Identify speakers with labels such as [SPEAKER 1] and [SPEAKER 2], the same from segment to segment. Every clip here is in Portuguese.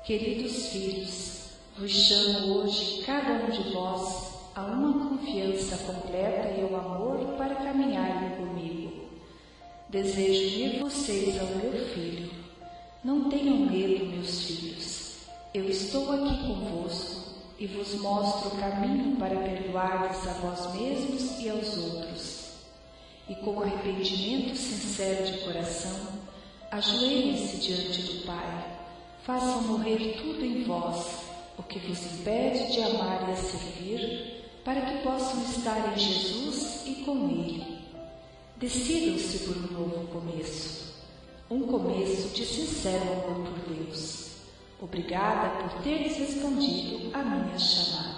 [SPEAKER 1] Queridos filhos, vos chamo hoje, cada um de vós, a uma confiança completa e ao amor para caminharem comigo. Desejo ir vocês ao meu filho. Não tenham medo, meus filhos. Eu estou aqui convosco e vos mostro o caminho para perdoar-vos a vós mesmos e aos outros. E com arrependimento sincero de coração, ajoelhem-se diante do Pai. Façam morrer tudo em vós, o que vos impede de amar e a servir, para que possam estar em Jesus e com Ele. Decidam-se por um novo começo, um começo de sincero amor por Deus. Obrigada por teres respondido à minha chamada.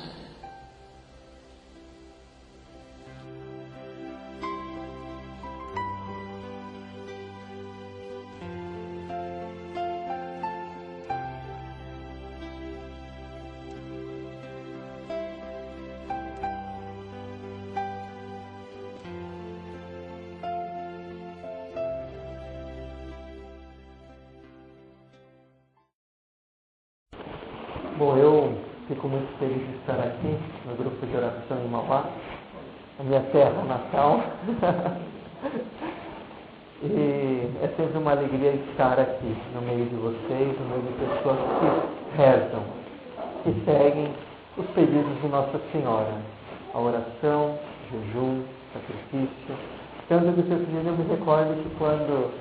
[SPEAKER 2] Bom, eu fico muito feliz de estar aqui no grupo de oração em Mauá, a minha terra natal. E é sempre uma alegria estar aqui no meio de vocês, no meio de pessoas que rezam, que seguem os pedidos de Nossa Senhora, a oração, jejum, sacrifício. Tanto que eu me recordo que quando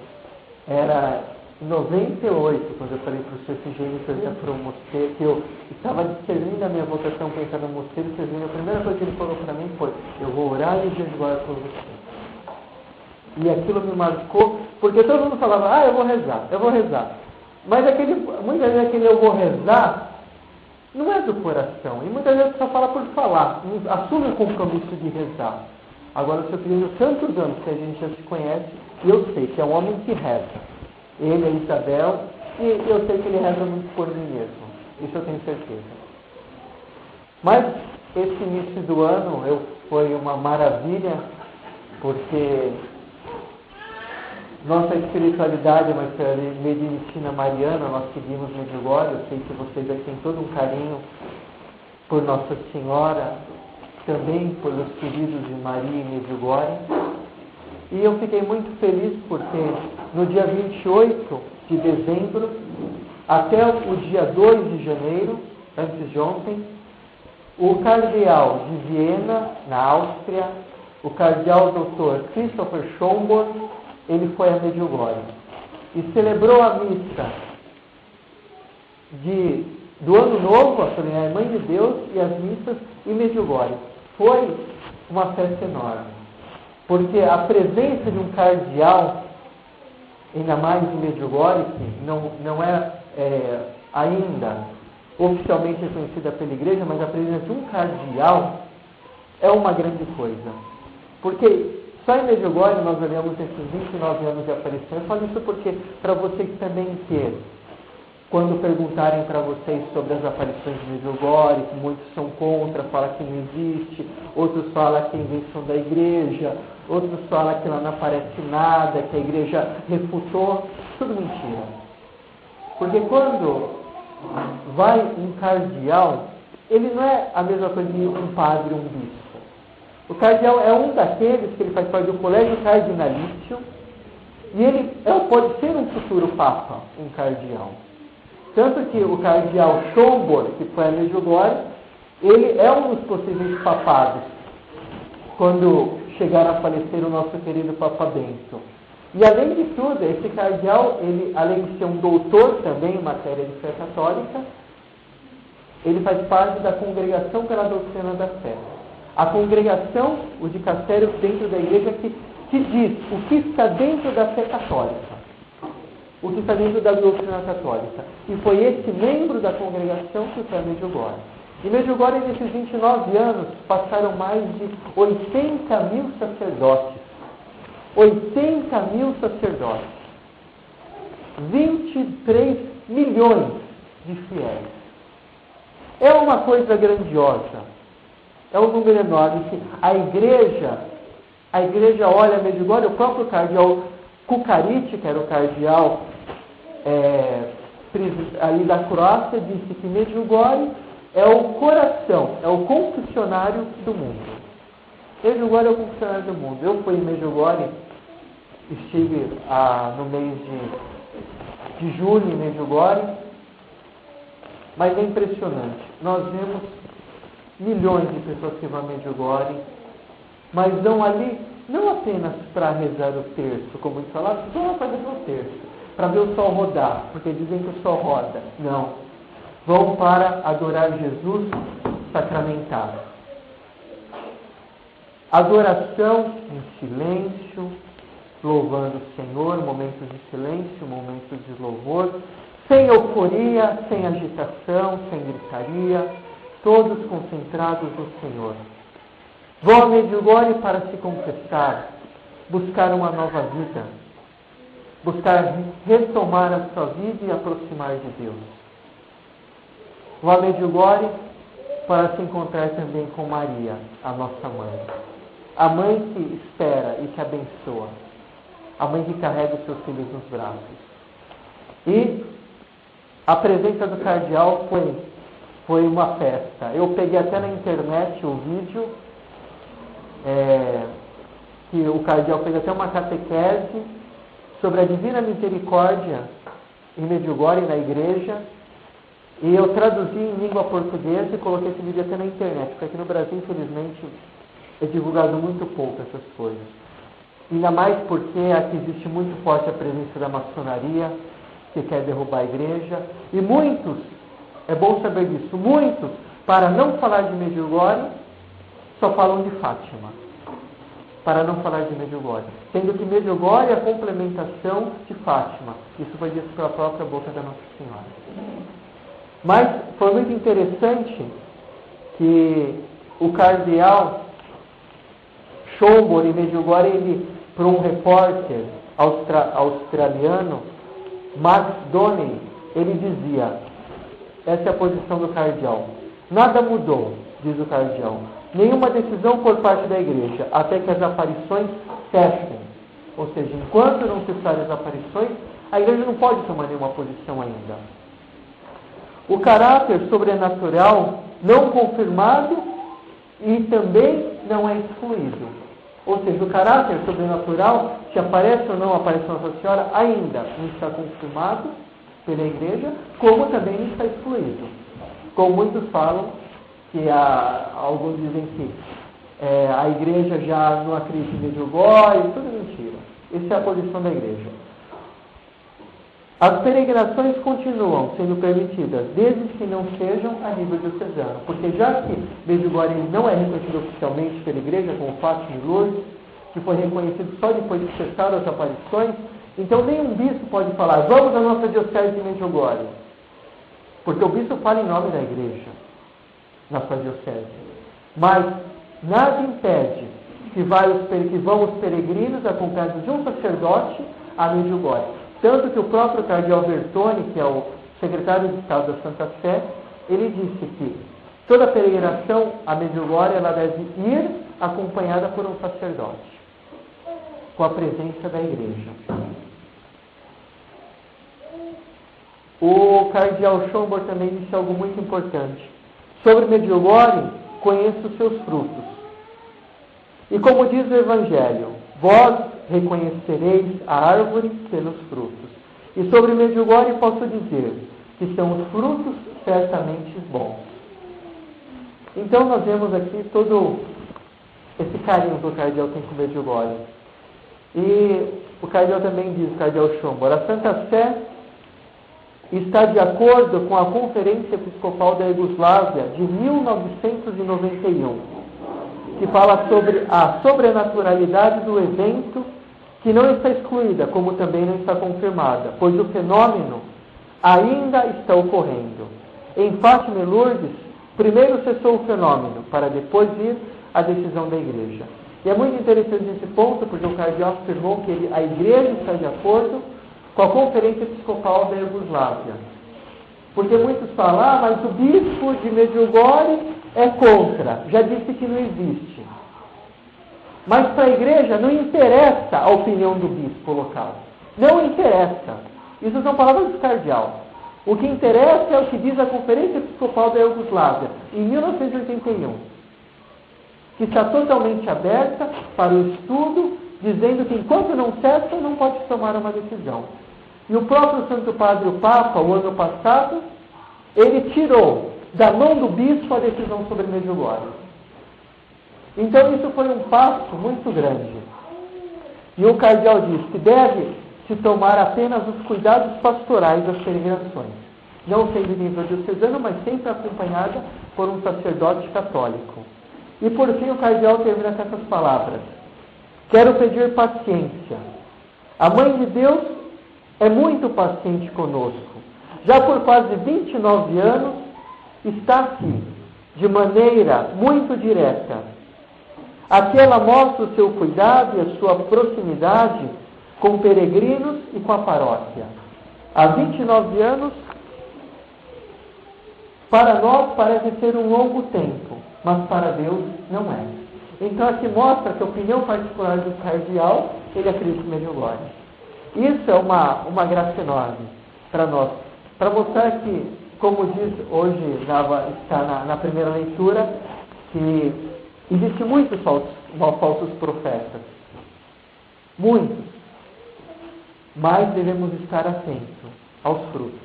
[SPEAKER 2] era em 98, quando eu falei para o Sr. Efigênio que eu ia para o mosteiro, que eu estava discernindo a minha vocação pensando no mosteiro, a primeira coisa que ele falou para mim foi: eu vou orar e jejuar por você. E aquilo me marcou, porque todo mundo falava: eu vou rezar. Mas muitas vezes aquele eu vou rezar não é do coração, e muitas vezes só fala por falar, não assume o compromisso de rezar. Agora, o Sr. Efigênio, tantos anos que a gente já se conhece, e eu sei que é um homem que reza. Ele, a Isabel, e eu sei que ele reza muito por mim mesmo. Isso eu tenho certeza. Mas esse início do ano foi uma maravilha, porque nossa espiritualidade é uma espiritualidade medicina mariana, nós seguimos Medjugorje. Eu sei que vocês aqui têm todo um carinho por Nossa Senhora, também pelos pedidos de Maria e Medjugorje. E eu fiquei muito feliz porque no dia 28 de dezembro até o dia 2 de janeiro, antes de ontem, o cardeal de Viena, na Áustria, o cardeal Dr. Christopher Schomburg, ele foi a Medjugorje e celebrou a missa do Ano Novo, a Solenidade Mãe de Deus, e as missas em Medjugorje. Foi uma festa enorme. Porque a presença de um cardeal, ainda mais em Medjugorje, que não é ainda oficialmente reconhecida pela igreja, mas a presença de um cardeal é uma grande coisa. Porque só em Medjugorje nós olhamos esses 29 anos de aparição. Eu falo isso porque, para vocês também ter, quando perguntarem para vocês sobre as aparições de Medjugorje, muitos são contra, falam que não existe, outros falam que é invenção da igreja, outros falam que lá não aparece nada, que a igreja refutou. Tudo mentira. Porque quando vai um cardeal, ele não é a mesma coisa que um padre ou um bispo. O cardeal é um daqueles que ele faz parte do colégio cardinalício, e ele pode ser um futuro papa, um cardeal. Tanto que o cardeal Schomburg, que foi a Medjugorje, ele é um dos possíveis papados, quando chegar a falecer o nosso querido Papa Bento. E além de tudo, esse cardeal, ele, além de ser um doutor também em matéria de fé católica, ele faz parte da Congregação pela Doutrina da Fé. A congregação, o dicastério dentro da igreja, que diz o que está dentro da fé católica. O que está dentro da doutrina católica. E foi esse membro da congregação que foi a Medjugorje. E Medjugorje, nesses 29 anos, passaram mais de 80 mil sacerdotes. 80 mil sacerdotes. 23 milhões de fiéis. É uma coisa grandiosa. É um número enorme que a igreja olha a Medjugorje, o próprio cardeal Cucarite, que era o cardeal ali da Croácia, disse que Medjugorje é o coração, é o confessionário do mundo. Medjugorje é o confessionário do mundo. Eu fui em Medjugorje, estive no mês de julho em Medjugorje, mas é impressionante. Nós vemos milhões de pessoas que vão a Medjugorje, mas vão ali não apenas para rezar o terço, como eles falaram, vão para rezar o terço, para ver o sol rodar, porque dizem que o sol roda. Não. Vão para adorar Jesus sacramentado. Adoração em silêncio, louvando o Senhor, momentos de silêncio, momentos de louvor, sem euforia, sem agitação, sem gritaria, todos concentrados no Senhor. Vão a Medjugorje para se confessar, buscar uma nova vida, buscar retomar a sua vida e aproximar de Deus. Vão a Medjugorje para se encontrar também com Maria, a nossa mãe. A mãe que espera e que abençoa. A mãe que carrega os seus filhos nos braços. E a presença do cardeal foi uma festa. Eu peguei até na internet o vídeo, que o cardeal fez até uma catequese sobre a Divina Misericórdia em Medjugorje, na igreja, e eu traduzi em língua portuguesa e coloquei esse vídeo até na internet, porque aqui no Brasil, infelizmente, é divulgado muito pouco essas coisas. Ainda mais porque aqui existe muito forte a presença da maçonaria, que quer derrubar a igreja, e muitos, é bom saber disso, muitos, para não falar de Medjugorje, só falam de Fátima, para não falar de Medjugorje, sendo que Medjugorje é a complementação de Fátima. Isso foi dito pela própria boca da Nossa Senhora. Mas foi muito interessante que o cardeal Schönborn em Medjugorje, ele, para um repórter australiano, Max Donnelly, ele dizia, essa é a posição do cardeal: nada mudou, diz o cardeal, nenhuma decisão por parte da igreja, até que as aparições cessem. Ou seja, enquanto não cessarem as aparições, a igreja não pode tomar nenhuma posição ainda. O caráter sobrenatural não confirmado e também não é excluído. Ou seja, o caráter sobrenatural, se aparece ou não aparece Nossa Senhora, ainda não está confirmado pela igreja, como também não está excluído. Como muitos falam, que alguns dizem que a igreja já não acredita em Medjugorje, tudo mentira. Essa é a posição da igreja. As peregrinações continuam sendo permitidas, desde que não sejam a nível diocesano, porque já que Medjugorje não é reconhecido oficialmente pela igreja, como Fátima e Lourdes, que foi reconhecido só depois de cessaram as aparições, então nenhum bispo pode falar, vamos à nossa diocese de Medjugorje, porque o bispo fala em nome da igreja, na sua diocese. Mas nada impede que vão os peregrinos acompanhados de um sacerdote a Medjugorje. Tanto que o próprio cardeal Bertone, que é o secretário de Estado da Santa Sé, ele disse que toda peregrinação a Medjugorje ela deve ir acompanhada por um sacerdote, com a presença da igreja. O cardeal Schönborn também disse algo muito importante. Sobre Medjugorje, conheço os seus frutos. E como diz o Evangelho, vós reconhecereis a árvore pelos frutos. E sobre Medjugorje posso dizer que são os frutos certamente bons. Então nós vemos aqui todo esse carinho que o cardeal tem com Medjugorje. E o cardeal também diz, o cardeal Schönborn, a Santa Sé está de acordo com a Conferência Episcopal da Iugoslávia de 1991, que fala sobre a sobrenaturalidade do evento, que não está excluída, como também não está confirmada, pois o fenômeno ainda está ocorrendo. Em Fátima e Lourdes, primeiro cessou o fenômeno, para depois vir a decisão da igreja. E é muito interessante esse ponto, porque o cardeal afirmou que a igreja está de acordo com a Conferência Episcopal da Iugoslávia. Porque muitos falam, mas o bispo de Medjugorje é contra, já disse que não existe. Mas para a igreja não interessa a opinião do bispo local. Não interessa. Isso são palavras do cardeal. O que interessa é o que diz a Conferência Episcopal da Iugoslávia, em 1981, que está totalmente aberta para o estudo, dizendo que enquanto não cessa, não pode tomar uma decisão. E o próprio Santo Padre, o Papa, o ano passado, ele tirou da mão do bispo a decisão sobre Medjugorje. Então isso foi um passo muito grande. E o cardeal diz que deve se tomar apenas os cuidados pastorais das peregrinações, não sendo nível diocesano, mas sempre acompanhada por um sacerdote católico. E por fim o cardeal termina com essas palavras: quero pedir paciência. A Mãe de Deus é muito paciente conosco. Já por quase 29 anos está aqui, de maneira muito direta. Aqui ela mostra o seu cuidado e a sua proximidade com peregrinos e com a paróquia. Há 29 anos, para nós parece ser um longo tempo, mas para Deus não é. Então aqui mostra que a opinião particular do cardeal, ele acredita em Medjugorje. Isso é uma graça enorme para nós, para mostrar que, como diz hoje, está na primeira leitura, que existem muitos falsos profetas. Muitos. Mas devemos estar atentos aos frutos.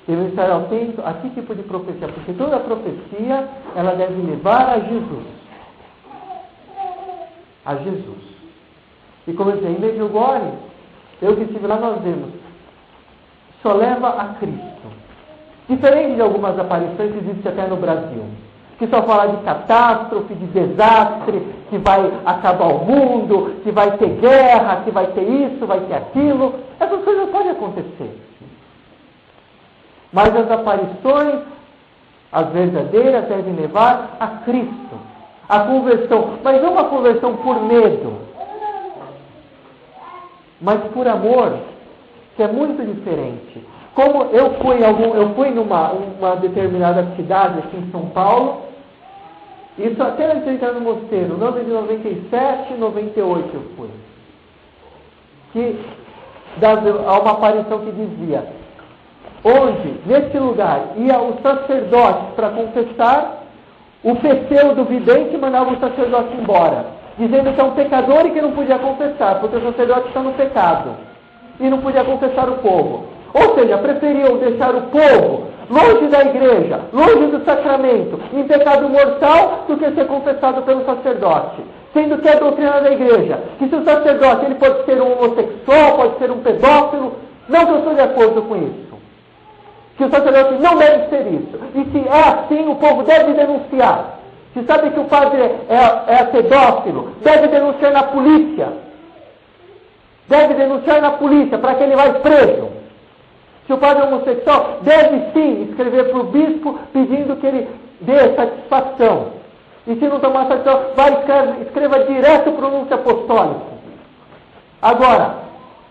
[SPEAKER 2] Devemos estar atentos a que tipo de profecia, porque toda profecia, ela deve levar a Jesus. A Jesus. E como eu disse, em Medjugorje, eu que estive lá, nós vemos, só leva a Cristo. Diferente de algumas aparições que existem até no Brasil, que só fala de catástrofe, de desastre, que vai acabar o mundo, que vai ter guerra, que vai ter isso, vai ter aquilo. Essas coisas podem acontecer. Mas as aparições, as verdadeiras, devem levar a Cristo. A conversão, mas não uma conversão por medo, mas por amor, que é muito diferente. Como eu fui numa determinada cidade aqui em São Paulo, isso até antes de entrar no mosteiro, no ano de 97, 98 eu fui. Há uma aparição que dizia, onde, nesse lugar, ia os sacerdotes para confessar, o pseudo vidente mandava o sacerdote embora, dizendo que é um pecador e que não podia confessar, porque o sacerdote está no pecado, e não podia confessar o povo. Ou seja, preferiam deixar o povo longe da igreja, longe do sacramento, em pecado mortal, do que ser confessado pelo sacerdote. Sendo que é a doutrina da igreja, que se o sacerdote ele pode ser um homossexual, pode ser um pedófilo, não que eu estou de acordo com isso. Que o sacerdote não deve ser isso. E se é assim, o povo deve denunciar. Se sabe que o padre é pedófilo, deve denunciar na polícia. Deve denunciar na polícia, para que ele vá preso. Se o padre é homossexual, deve sim escrever para o bispo pedindo que ele dê satisfação. E se não tomar satisfação, escreva direto o pronúncio apostólico. Agora,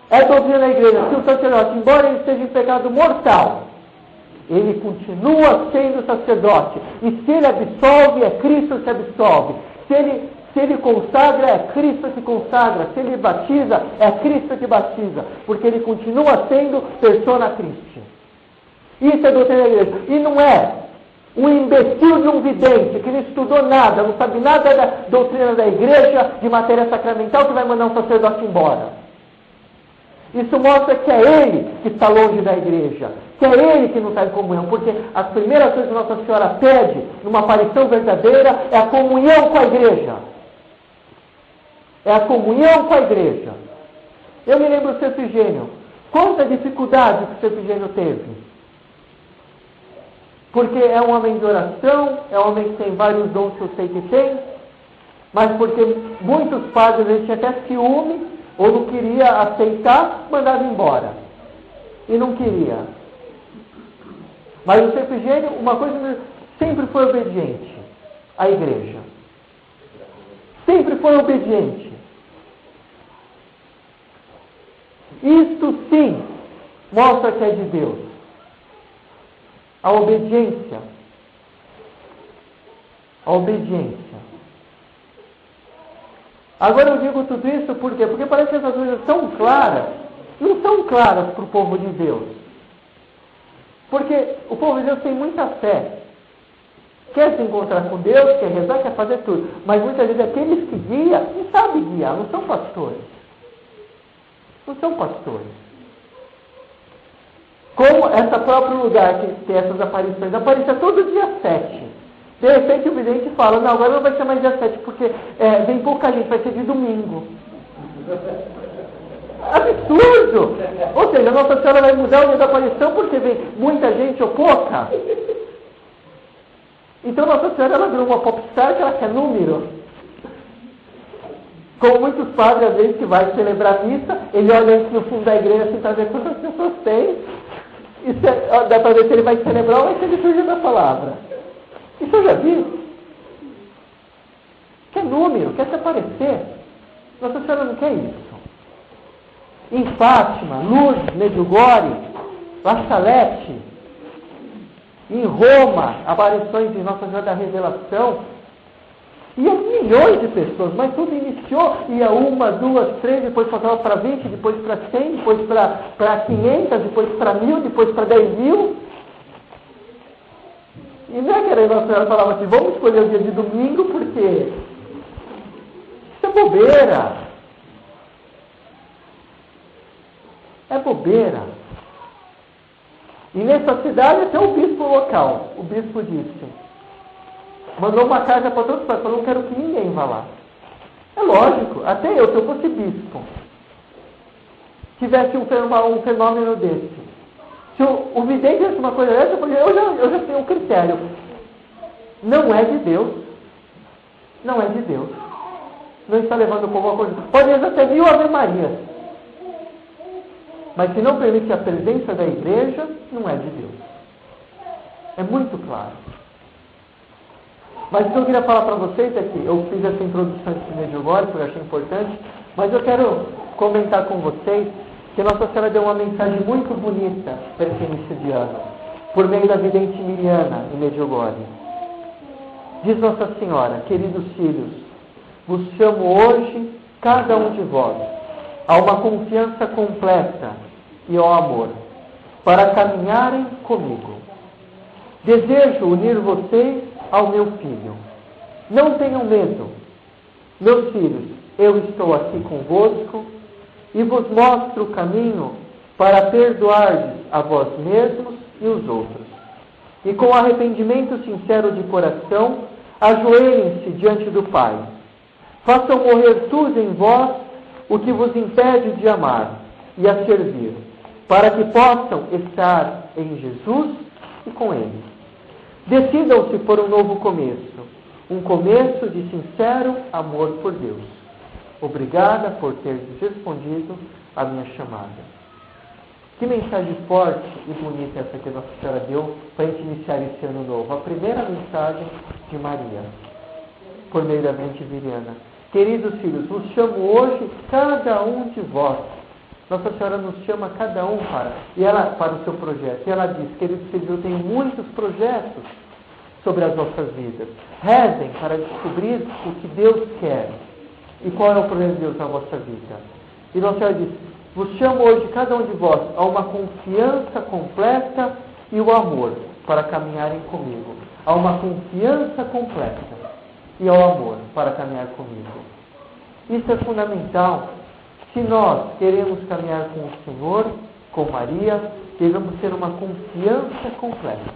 [SPEAKER 2] é doutrina da igreja que o sacerdote, embora ele esteja em pecado mortal, ele continua sendo sacerdote. E se ele absolve, é Cristo que absolve. Se ele consagra, é Cristo que consagra. Se ele batiza, é Cristo que batiza. Porque ele continua sendo persona Christi. Isso é doutrina da igreja. E não é um imbecil de um vidente que não estudou nada, não sabe nada da doutrina da igreja, de matéria sacramental, que vai mandar um sacerdote embora. Isso mostra que é ele que está longe da igreja, que é ele que não está em comunhão, porque as primeiras coisas que Nossa Senhora pede numa aparição verdadeira é a comunhão com a igreja. É a comunhão com a igreja. Eu me lembro do São Efigênio. Quanta dificuldade que o São Efigênio teve. Porque é um homem de oração, é um homem que tem vários dons que eu sei que tem, mas porque muitos padres eles tinham até ciúme, ou não queria aceitar, mandava embora. E não queria. Mas o São Efigênio, uma coisa, sempre foi obediente à igreja. Sempre foi obediente. Isto sim mostra que é de Deus. A obediência. A obediência. Agora eu digo tudo isso por quê? Porque parece que essas coisas são claras. Não são claras para o povo de Deus. Porque o povo de Deus tem muita fé. Quer se encontrar com Deus, quer rezar, quer fazer tudo. Mas muitas vezes aqueles que guiam, não sabem guiar, não são pastores. Não são pastores. Como esse próprio lugar que tem essas aparições, aparecia todo dia 7. De repente o vidente fala, não, agora não vai ser mais dia 7, porque vem pouca gente, vai ser de domingo. Absurdo! Ou seja, a Nossa Senhora vai mudar o dia da aparição porque vem muita gente ou pouca. Então Nossa Senhora ela virou uma popstar que ela quer número. Como muitos padres, às vezes, que vai celebrar missa, ele olha antes no fundo da igreja assim para ver quantas pessoas tem. E dá para ver se ele vai celebrar ou vai ser liturgia da palavra. Isso eu já vi. Quer número, quer se aparecer. Nossa Senhora não quer isso. Em Fátima, Lourdes, Medjugorje, La Salete, em Roma, aparições de Nossa Senhora da Revelação, iam milhões de pessoas, mas tudo iniciou, ia 1, 2, 3, depois passava para 20, depois para 100, depois para 500, depois para 1000, depois para 10.000. E não é que a Nossa Senhora falava assim, vamos escolher o dia de domingo, porque isso é bobeira. É bobeira. E nessa cidade até o bispo local, o bispo disse, mandou uma carta para todos os pais, falou, não quero que ninguém vá lá. É lógico, até eu, se eu fosse bispo, tivesse um fenômeno desse. Se o vidente fosse uma coisa dessa, eu já tenho um critério. Não é de Deus. Não é de Deus. Não está levando o povo a coisa. Pode ser até 1000 Ave Marias. Mas se não permite a presença da igreja, não é de Deus. É muito claro. Mas o que eu queria falar para vocês é que eu fiz essa introdução de Medjugorje, porque eu achei importante, mas eu quero comentar com vocês que Nossa Senhora deu uma mensagem muito bonita para esse início de ano, por meio da vidente Miriana em Medjugorje. Diz Nossa Senhora, queridos filhos, vos chamo hoje, cada um de vós, a uma confiança completa e ao amor, para caminharem comigo. Desejo unir vocês ao meu filho. Não tenham medo. Meus filhos, eu estou aqui convosco e vos mostro o caminho para perdoar a vós mesmos e os outros. E com arrependimento sincero de coração, ajoelhem-se diante do Pai. Façam morrer tudo em vós o que vos impede de amar e a servir, para que possam estar em Jesus e com Ele. Decidam-se por um novo começo, um começo de sincero amor por Deus. Obrigada por ter respondido à minha chamada. Que mensagem forte e bonita essa que a Nossa Senhora deu para a gente iniciar esse ano novo. A primeira mensagem de Maria, por meio da vidente Miriana. Queridos filhos, vos chamo hoje cada um de vós. Nossa Senhora nos chama cada um para o seu projeto. E ela diz, queridos filhos, eu tenho muitos projetos sobre as nossas vidas. Rezem para descobrir o que Deus quer. E qual é o projeto de Deus na vossa vida. E Nossa Senhora diz, vos chamo hoje cada um de vós a uma confiança completa e o amor para caminharem comigo. A uma confiança completa e ao amor para caminhar comigo. Isso é fundamental. Se nós queremos caminhar com o Senhor, com Maria, devemos ter uma confiança completa.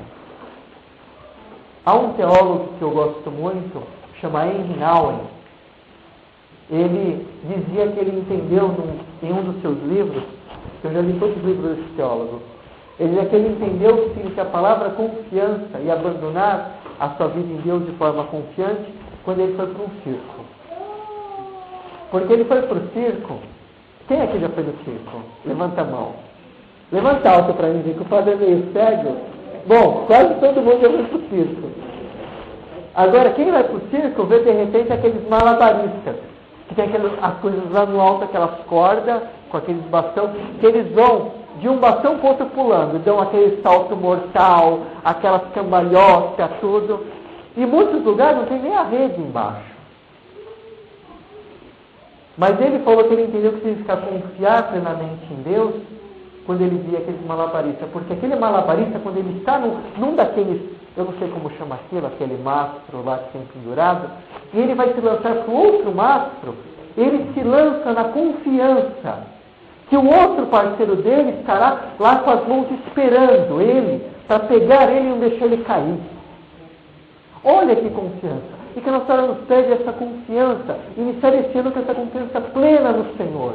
[SPEAKER 2] Há um teólogo que eu gosto muito, chama Henry Nouwen. Ele dizia que ele entendeu em um dos seus livros, eu já li todos os livros desse teólogo, ele dizia que ele entendeu o que significa a palavra confiança e abandonar a sua vida em Deus de forma confiante quando ele foi para um circo. Porque ele foi para o circo. Quem aqui já foi no circo? Levanta a mão. Levanta alto para mim, que o padre é meio cego. Bom, quase todo mundo já foi para o circo. Agora, quem vai para o circo vê de repente aqueles malabaristas, que tem as coisas lá no alto, aquelas cordas, com aqueles bastão, que eles vão de um bastão para outro pulando, dão aquele salto mortal, aquelas cambalhotas, tudo. E em muitos lugares não tem nem a rede embaixo. Mas ele falou que ele entendeu que significa confiar plenamente em Deus quando ele via aqueles malabaristas. Porque aquele malabarista, quando ele está num daqueles, eu não sei como chama aquilo, aquele mastro lá que tem pendurado, e ele vai se lançar para o outro mastro, ele se lança na confiança que o outro parceiro dele estará lá com as mãos esperando ele, para pegar ele e não deixar ele cair. Olha que confiança. E que a Nossa Senhora nos pede essa confiança, iniciar esse ano com essa confiança plena no Senhor.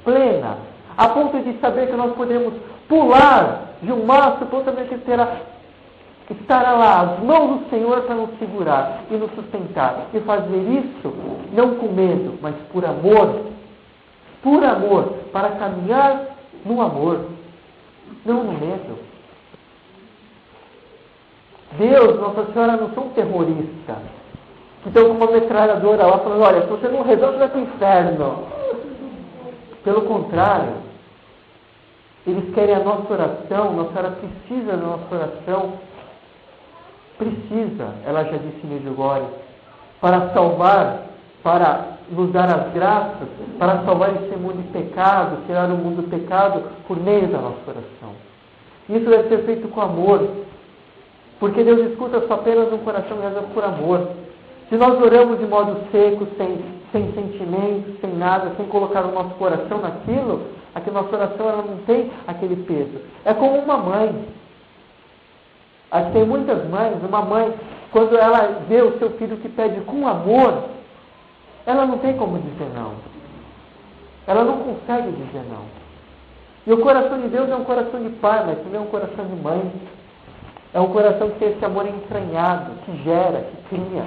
[SPEAKER 2] Plena. A ponto de saber que nós podemos pular de um mastro para outro, que estará lá as mãos do Senhor para nos segurar e nos sustentar. E fazer isso não com medo, mas por amor. Por amor, para caminhar no amor, não no medo. Deus, Nossa Senhora não são terroristas, que estão com uma metralhadora lá falando, olha, se você não resolve, vai para o inferno. Pelo contrário, eles querem a nossa oração, Nossa Senhora precisa da nossa oração, precisa, ela já disse em Medjugorje, para salvar, para nos dar as graças, para salvar esse mundo de pecado, tirar o mundo do pecado por meio da nossa oração. Isso deve ser feito com amor, porque Deus escuta só apenas um coração que reza por amor. Se nós oramos de modo seco, sem sentimento, sem nada, sem colocar o nosso coração naquilo, a nossa oração ela não tem aquele peso. É como uma mãe. Aqui tem muitas mães, uma mãe, quando ela vê o seu filho que pede com amor, ela não tem como dizer não. Ela não consegue dizer não. E o coração de Deus é um coração de pai, mas também é um coração de mãe. É um coração que tem esse amor entranhado, que gera, que cria.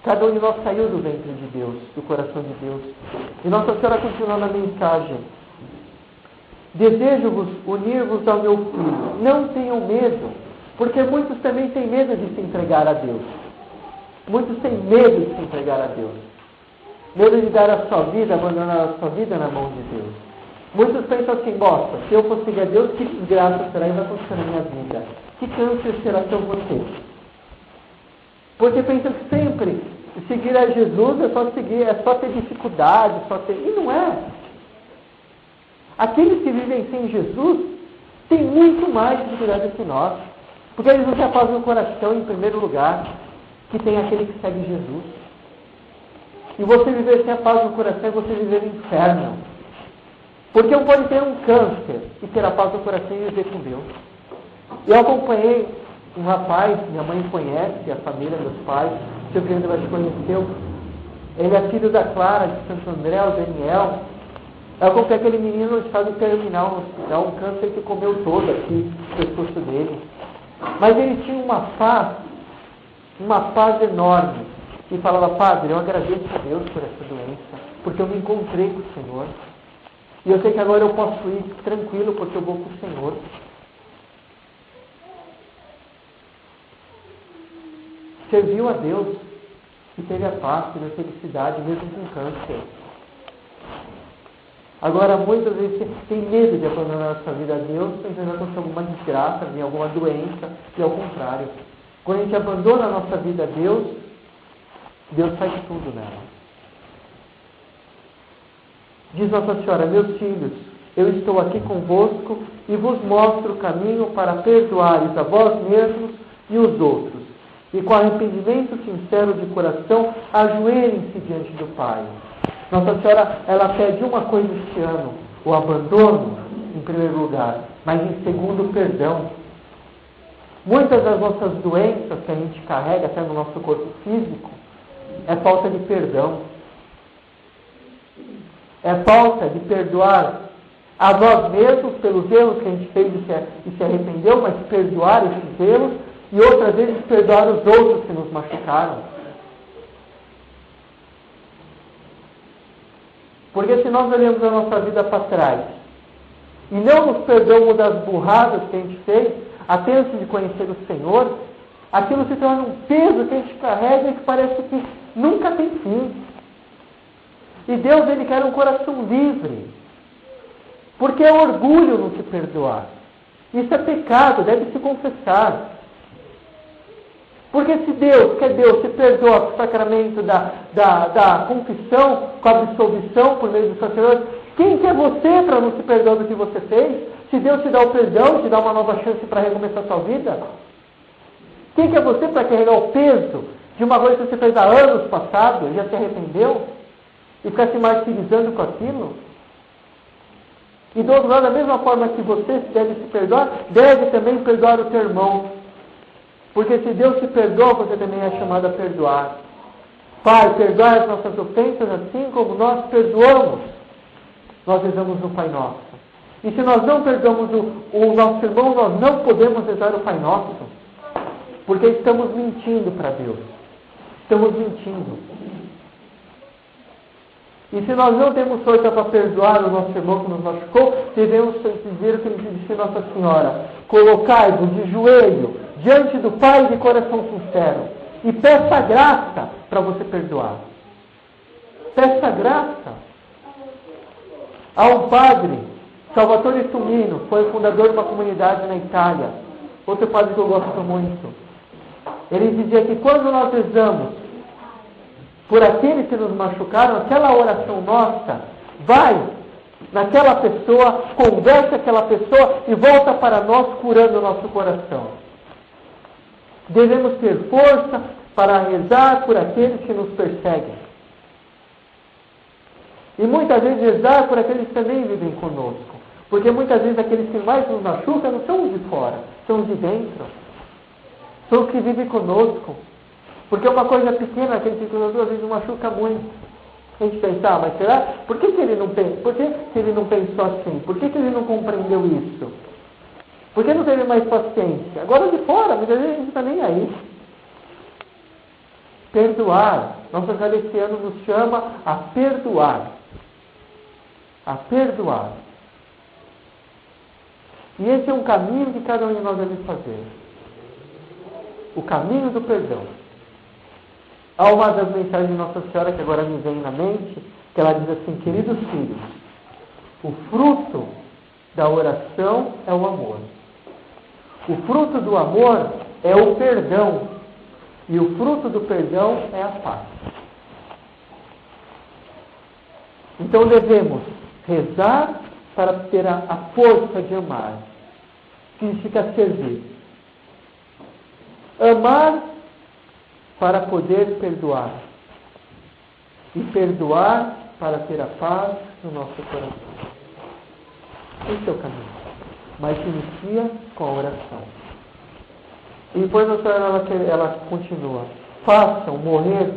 [SPEAKER 2] Cada um de nós saiu do ventre de Deus, do coração de Deus. E Nossa Senhora continua na mensagem. Desejo-vos unir-vos ao meu filho. Não tenham medo, porque muitos também têm medo de se entregar a Deus. Muitos têm medo de se entregar a Deus. Medo de dar a sua vida, abandonar a sua vida na mão de Deus. Muitos pensam assim, nossa, se eu for seguir a Deus, que desgraça será que vai acontecer na minha vida? Que câncer será que eu vou ter? Porque pensam que sempre seguir a Jesus é só seguir, é só ter dificuldade, E não é. Aqueles que vivem sem Jesus têm muito mais dificuldade que nós. Porque eles não se apazam no coração, em primeiro lugar, que tem aquele que segue Jesus. E você viver sem a paz no coração é você viver no inferno. Porque um pode ter um câncer e ter a paz no coração e viver com Deus. Eu acompanhei um rapaz, minha mãe conhece, a família, meus pais, seu Pedro já te conheceu. Ele é filho da Clara, de Santo André, o Daniel. Eu acompanhei aquele menino no estado terminal no hospital, um câncer que comeu todo aqui, o pescoço dele. Mas ele tinha uma paz enorme. E falava, Padre, eu agradeço a Deus por essa doença, porque eu me encontrei com o Senhor. E eu sei que agora eu posso ir tranquilo, porque eu vou com o Senhor. Serviu a Deus e teve a paz, teve a felicidade, mesmo com câncer. Agora, muitas vezes, tem medo de abandonar a sua vida a Deus, pensando que acontecer alguma desgraça, vir alguma doença, e ao contrário. Quando a gente abandona a nossa vida a Deus, Deus faz tudo nela. Diz Nossa Senhora, meus filhos, eu estou aqui convosco e vos mostro o caminho para perdoares a vós mesmos e os outros. E com arrependimento sincero de coração, ajoelhem-se diante do Pai. Nossa Senhora, ela pede uma coisa este ano, o abandono, em primeiro lugar, mas em segundo, o perdão. Muitas das nossas doenças que a gente carrega até no nosso corpo físico, é falta de perdão. É falta de perdoar a nós mesmos pelos erros que a gente fez e se arrependeu, mas perdoar esses erros e outras vezes perdoar os outros que nos machucaram. Porque se nós olhamos a nossa vida para trás e não nos perdoamos das burradas que a gente fez, até antes de conhecer o Senhor, aquilo se torna um peso que a gente carrega e que parece que nunca tem fim. E Deus, Ele quer um coração livre. Porque é orgulho não se perdoar. Isso é pecado, deve se confessar. Porque se Deus se perdoa com o sacramento da confissão, com a absolvição por meio do sacerdote, Quem que é você para não se perdoar do que você fez? Se Deus te dá o perdão, te dá uma nova chance para recomeçar a sua vida? Quem que é você para carregar o peso de uma coisa que você fez há anos passado e já se arrependeu? E ficar se martirizando com aquilo? E do outro lado, da mesma forma que você deve se perdoar, deve também perdoar o teu irmão. Porque se Deus te perdoa, você também é chamado a perdoar. Pai, perdoai as nossas ofensas, assim como nós perdoamos. Nós rezamos o Pai Nosso. E se nós não perdoamos o nosso irmão, nós não podemos rezar o Pai Nosso. Porque estamos mentindo para Deus. Estamos mentindo. E se nós não temos força para perdoar o nosso irmão que nos machucou, devemos dizer o que ele disse Nossa Senhora: colocai-vos de joelho diante do Pai de coração sincero e peça graça para você perdoar. Peça graça. Há um padre, Salvatore Tumino, foi fundador de uma comunidade na Itália, outro padre que eu gosto muito. Ele dizia que quando nós rezamos por aqueles que nos machucaram, aquela oração nossa vai naquela pessoa, converte aquela pessoa e volta para nós curando o nosso coração. Devemos ter força para rezar por aqueles que nos perseguem. E muitas vezes rezar por aqueles que também vivem conosco. Porque muitas vezes aqueles que mais nos machucam não são os de fora, são os de dentro. São os que vivem conosco. Porque uma coisa pequena, aquele que às vezes machuca muito. A gente pensa, mas será? Por que ele não pensou? Por que ele não pensou assim? Por que ele não compreendeu isso? Por que não teve mais paciência? Agora de fora, muitas vezes a gente não está nem aí. Perdoar. Nosso Salesiano nos chama a perdoar. A perdoar. E esse é um caminho que cada um de nós deve fazer. O caminho do perdão. Há uma das mensagens de Nossa Senhora que agora me vem na mente, que ela diz assim: queridos filhos, o fruto da oração é o amor. O fruto do amor é o perdão. E o fruto do perdão é a paz. Então devemos rezar para ter a força de amar. Significa servir. Amar para poder perdoar. E perdoar para ter a paz no nosso coração. Esse é o caminho. Mas inicia com a oração. E depois a senhora ela continua: façam morrer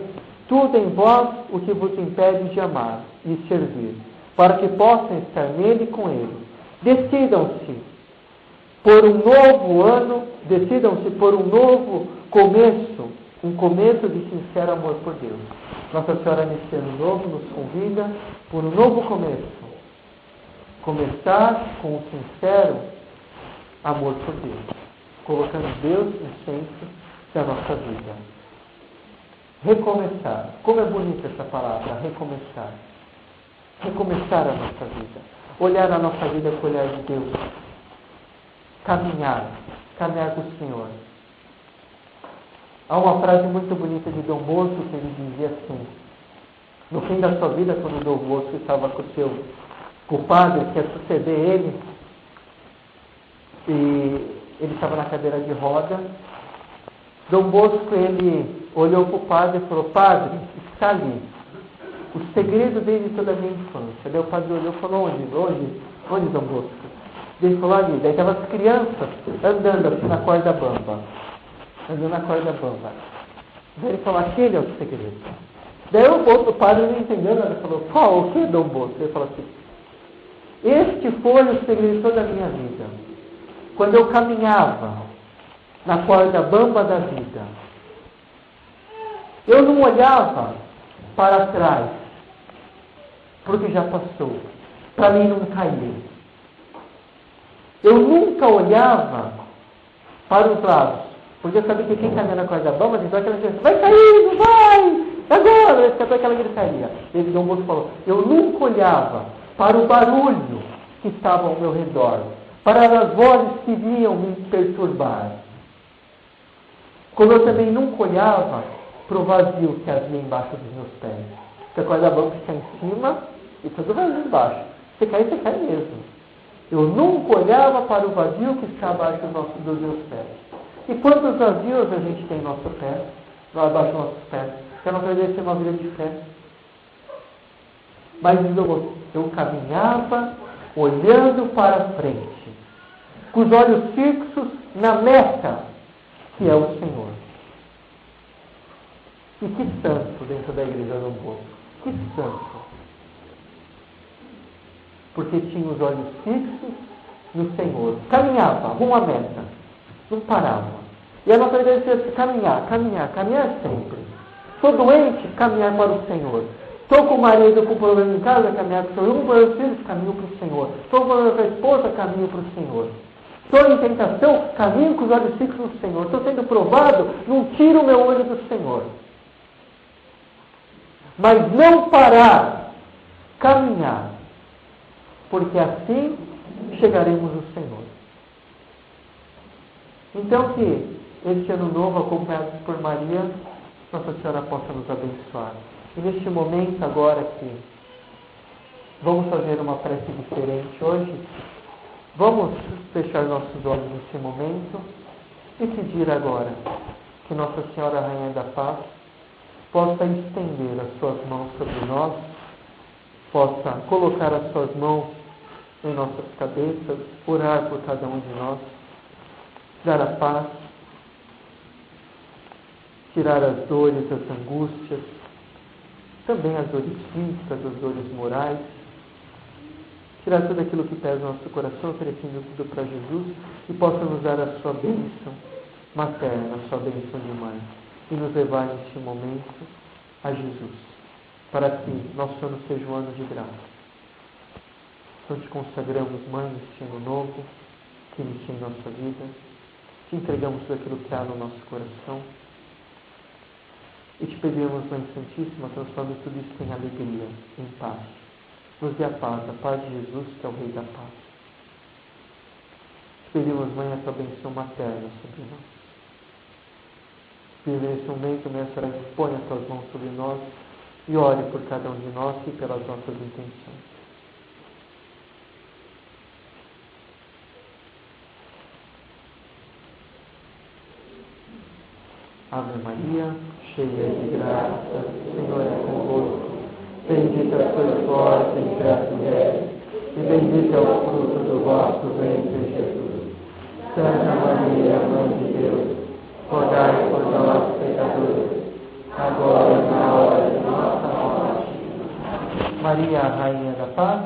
[SPEAKER 2] tudo em vós o que vos impede de amar e servir, para que possam estar nele e com ele. Decidam-se por um novo ano, decidam-se por um novo começo, um começo de sincero amor por Deus. Nossa Senhora, nesse ano novo, nos convida por um novo começo. Começar com um sincero amor por Deus, colocando Deus no centro da nossa vida. Recomeçar. Como é bonita essa palavra, recomeçar. Recomeçar a nossa vida. Olhar a nossa vida com o olhar de Deus. Caminhar com o Senhor. Há uma frase muito bonita de Dom Bosco que ele dizia assim: no fim da sua vida, quando Dom Bosco estava com o seu padre que ia suceder ele, e ele estava na cadeira de roda, Dom Bosco, ele olhou para o padre e falou: padre, está ali o segredo desde toda a minha infância. Daí o padre olhou e falou: onde Dom Bosco? Ele falou: ali. Daí estavam as crianças andando assim na corda bamba. Daí ele falou: aquele é o segredo. Daí o padre não entendeu nada. Ele falou: qual? O que, Dom Bosco? Ele falou assim: este foi o segredo de toda a minha vida. Quando eu caminhava na corda bamba da vida, eu não olhava para trás, porque já passou, para mim não cair. Eu nunca olhava para os lados, porque eu sabia que quem caminha na corda bamba, então aquela gente vai cair, não vai, agora, ele escutou aquela gritaria. Ele Dom Bosco falou: eu nunca olhava para o barulho que estava ao meu redor, para as vozes que vinham me perturbar. Como eu também nunca olhava para o vazio que havia embaixo dos meus pés. Porque a corda bamba está em cima e tudo vazio embaixo. Você cai mesmo. Eu nunca olhava para o vazio que está abaixo dos meus pés. E quantos vazios a gente tem em nosso pé, abaixo dos nossos pés? Que a nossa vida é uma vida de fé. Mas eu caminhava olhando para frente, com os olhos fixos na meta, que é o Senhor. E que santo dentro da igreja do Bosco. Que santo. Porque tinha os olhos fixos no Senhor. Caminhava, rumo à meta. Não parava. E a nossa igreja tinha que caminhar sempre. Estou doente, caminhar para o Senhor. Estou com o marido com problema em casa, caminhar para o Senhor. Estou com os filhos, caminho para o Senhor. Estou com a esposa, caminho para o Senhor. Estou em tentação, caminho com os olhos fixos no Senhor. Estou sendo provado, não tiro o meu olho do Senhor. Mas não parar, caminhar. Porque assim chegaremos ao Senhor. Então que este ano novo, acompanhado por Maria, Nossa Senhora possa nos abençoar. E neste momento agora que vamos fazer uma prece diferente hoje, vamos fechar nossos olhos nesse momento e pedir agora que Nossa Senhora Rainha da Paz possa estender as suas mãos sobre nós, possa colocar as suas mãos em nossas cabeças, orar por cada um de nós, dar a paz, tirar as dores, as angústias, também as dores físicas, as dores morais, tirar tudo aquilo que pesa no nosso coração, oferecendo tudo para Jesus, e possa nos dar a sua bênção materna, a sua bênção de mãe, e nos levar neste momento a Jesus, para que nosso ano seja um ano de graça. Então te consagramos, Mãe, neste ano novo, que inicia em nossa vida, te entregamos tudo aquilo que há no nosso coração, e te pedimos, Mãe Santíssima, transforme tudo isso em alegria, em paz. Nos dê a paz de Jesus, que é o Rei da Paz. Te pedimos, Mãe, a tua bênção materna sobre nós. E nesse momento, Mãe, a Senhora expõe as tuas mãos sobre nós e ore por cada um de nós e pelas nossas intenções. Ave Maria, cheia de graça, o Senhor é convosco. Bendita sois vós entre as mulheres, e bendito é o fruto do vosso ventre, Jesus. Santa Maria, Mãe de Deus, rogai por nós, pecadores, agora e na hora de nossa morte. Maria, Rainha da Paz,